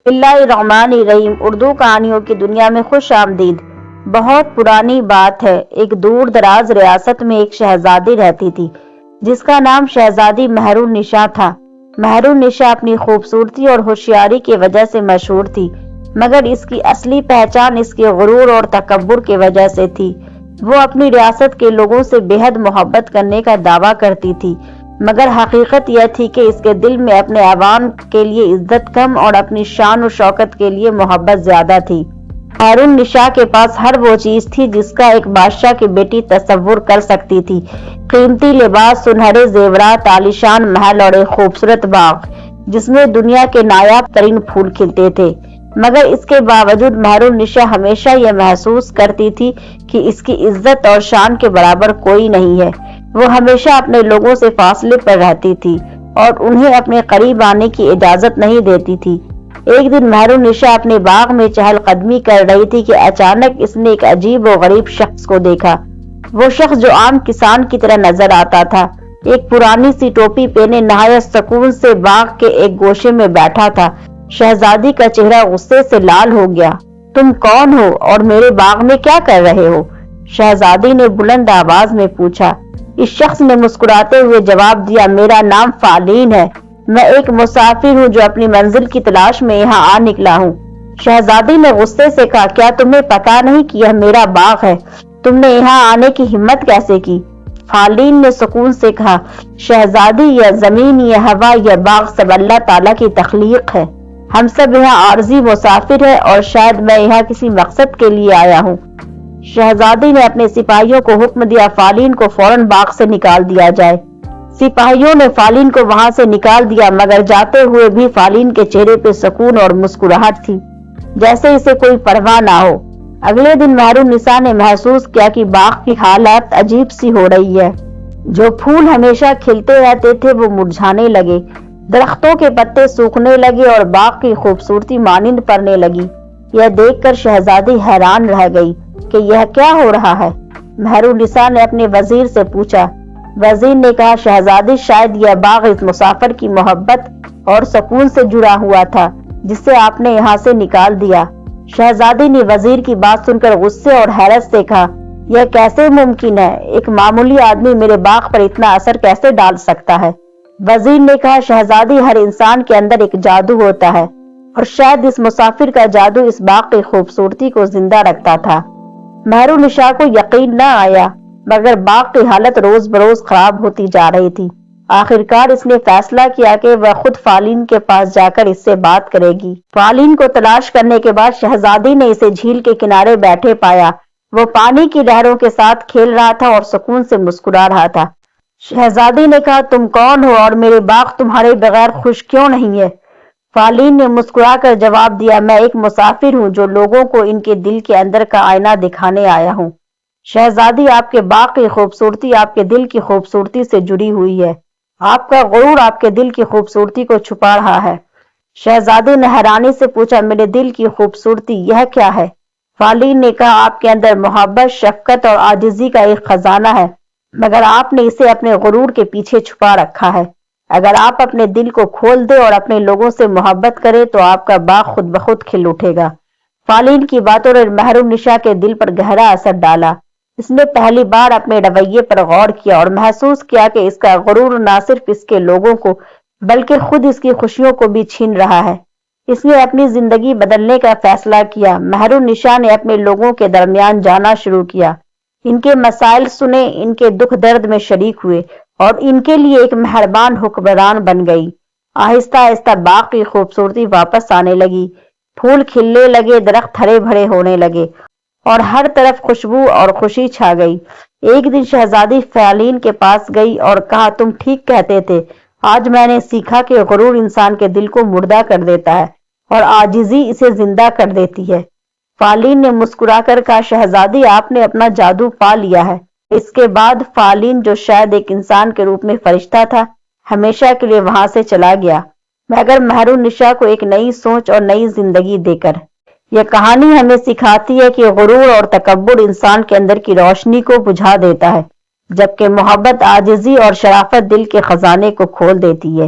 اللہ الرحمن الرحیم اردو کہانیوں کی دنیا میں خوش آمدید۔ بہت پرانی بات ہے، ایک دور دراز ریاست میں ایک شہزادی رہتی تھی جس کا نام شہزادی مہر النساء تھا۔ مہر النساء اپنی خوبصورتی اور ہوشیاری کی وجہ سے مشہور تھی، مگر اس کی اصلی پہچان اس کے غرور اور تکبر کی وجہ سے تھی۔ وہ اپنی ریاست کے لوگوں سے بے حد محبت کرنے کا دعویٰ کرتی تھی، مگر حقیقت یہ تھی کہ اس کے دل میں اپنے عوام کے لیے عزت کم اور اپنی شان و شوکت کے لیے محبت زیادہ تھی۔ مہر النساء کے پاس ہر وہ چیز تھی جس کا ایک بادشاہ کی بیٹی تصور کر سکتی تھی: قیمتی لباس، سنہرے زیورات، عالیشان محل اور ایک خوبصورت باغ جس میں دنیا کے نایاب ترین پھول کھلتے تھے۔ مگر اس کے باوجود مہر النساء ہمیشہ یہ محسوس کرتی تھی کہ اس کی عزت اور شان کے برابر کوئی نہیں ہے۔ وہ ہمیشہ اپنے لوگوں سے فاصلے پر رہتی تھی اور انہیں اپنے قریب آنے کی اجازت نہیں دیتی تھی۔ ایک دن مہر النساء اپنے باغ میں چہل قدمی کر رہی تھی کہ اچانک اس نے ایک عجیب و غریب شخص کو دیکھا۔ وہ شخص جو عام کسان کی طرح نظر آتا تھا، ایک پرانی سی ٹوپی پہنے نہایت سکون سے باغ کے ایک گوشے میں بیٹھا تھا۔ شہزادی کا چہرہ غصے سے لال ہو گیا۔ تم کون ہو اور میرے باغ میں کیا کر رہے ہو؟ شہزادی نے بلند آواز میں پوچھا۔ اس شخص نے مسکراتے ہوئے جواب دیا، میرا نام فالین ہے، میں ایک مسافر ہوں جو اپنی منزل کی تلاش میں یہاں آ نکلا ہوں۔ شہزادی نے غصے سے کہا، کیا تمہیں پتا نہیں کہ یہ میرا باغ ہے؟ تم نے یہاں آنے کی ہمت کیسے کی؟ فالین نے سکون سے کہا، شہزادی، یہ زمین، یہ ہوا، یہ باغ سب اللہ تعالیٰ کی تخلیق ہے۔ ہم سب یہاں عارضی مسافر ہیں اور شاید میں یہاں کسی مقصد کے لیے آیا ہوں۔ شہزادی نے اپنے سپاہیوں کو حکم دیا، فالین کو فوراً باغ سے نکال دیا جائے۔ سپاہیوں نے فالین کو وہاں سے نکال دیا، مگر جاتے ہوئے بھی فالین کے چہرے پہ سکون اور مسکراہٹ تھی، جیسے اسے کوئی پرواہ نہ ہو۔ اگلے دن مہر النساء نے محسوس کیا کہ باغ کی حالت عجیب سی ہو رہی ہے۔ جو پھول ہمیشہ کھلتے رہتے تھے وہ مرجھانے لگے، درختوں کے پتے سوکھنے لگے اور باغ کی خوبصورتی مانند پڑنے لگی۔ یہ دیکھ کر شہزادی حیران رہ گئی کہ یہ کیا ہو رہا ہے۔ مہر النساء نے اپنے وزیر سے پوچھا۔ وزیر نے کہا، شہزادی، شاید یہ باغ اس مسافر کی محبت اور سکون سے جڑا ہوا تھا جسے آپ نے یہاں سے نکال دیا۔ شہزادی نے وزیر کی بات سن کر غصے اور حیرت سے کہا، یہ کیسے ممکن ہے؟ ایک معمولی آدمی میرے باغ پر اتنا اثر کیسے ڈال سکتا ہے؟ وزیر نے کہا، شہزادی، ہر انسان کے اندر ایک جادو ہوتا ہے اور شاید اس مسافر کا جادو اس باغ کی خوبصورتی کو زندہ رکھتا تھا۔ مہر النساء کو یقین نہ آیا، مگر باغ کی حالت روز بروز خراب ہوتی جا رہی تھی۔ آخرکار اس نے فیصلہ کیا کہ وہ خود فالین کے پاس جا کر اس سے بات کرے گی۔ فالین کو تلاش کرنے کے بعد شہزادی نے اسے جھیل کے کنارے بیٹھے پایا۔ وہ پانی کی لہروں کے ساتھ کھیل رہا تھا اور سکون سے مسکرا رہا تھا۔ شہزادی نے کہا، تم کون ہو اور میرے باغ تمہارے بغیر خوش کیوں نہیں ہے؟ فالین نے مسکرا کر جواب دیا، میں ایک مسافر ہوں جو لوگوں کو ان کے دل کے اندر کا آئینہ دکھانے آیا ہوں۔ شہزادی، آپ کے باغ کی خوبصورتی آپ کے دل کی خوبصورتی سے جڑی ہوئی ہے۔ آپ کا غرور آپ کے دل کی خوبصورتی کو چھپا رہا ہے۔ شہزادی نے حیرانی سے پوچھا، میرے دل کی خوبصورتی، یہ کیا ہے؟ فالین نے کہا، آپ کے اندر محبت، شفقت اور عاجزی کا ایک خزانہ ہے، مگر آپ نے اسے اپنے غرور کے پیچھے چھپا رکھا ہے۔ اگر آپ اپنے دل کو کھول دیں اور اپنے لوگوں سے محبت کریں تو آپ کا باغ خود بخود کھل اٹھے گا۔ فالین کی باتوں نے مہر النساء کے دل پر گہرا اثر ڈالا۔ اس نے پہلی بار اپنے رویے پر غور کیا اور محسوس کیا کہ اس کا غرور نہ صرف اس کے لوگوں کو بلکہ خود اس کی خوشیوں کو بھی چھین رہا ہے۔ اس نے اپنی زندگی بدلنے کا فیصلہ کیا۔ مہر النساء نے اپنے لوگوں کے درمیان جانا شروع کیا، ان کے مسائل سنے، ان کے دکھ درد میں شریک ہوئے اور ان کے لیے ایک مہربان حکمران بن گئی۔ آہستہ آہستہ باغ کی خوبصورتی واپس آنے لگی، پھول کھلنے لگے، درخت ہرے بھرے ہونے لگے اور ہر طرف خوشبو اور خوشی چھا گئی۔ ایک دن شہزادی فالین کے پاس گئی اور کہا، تم ٹھیک کہتے تھے، آج میں نے سیکھا کہ غرور انسان کے دل کو مردہ کر دیتا ہے اور عاجزی اسے زندہ کر دیتی ہے۔ فالین نے مسکرا کر کہا، شہزادی، آپ نے اپنا جادو پا لیا ہے۔ اس کے بعد فالین، جو شاید ایک انسان کے روپ میں فرشتہ تھا، ہمیشہ کے لیے وہاں سے چلا گیا، مگر مہر النساء کو ایک نئی سوچ اور نئی زندگی دے کر۔ یہ کہانی ہمیں سکھاتی ہے کہ غرور اور تکبر انسان کے اندر کی روشنی کو بجھا دیتا ہے، جبکہ محبت، عاجزی اور شرافت دل کے خزانے کو کھول دیتی ہے۔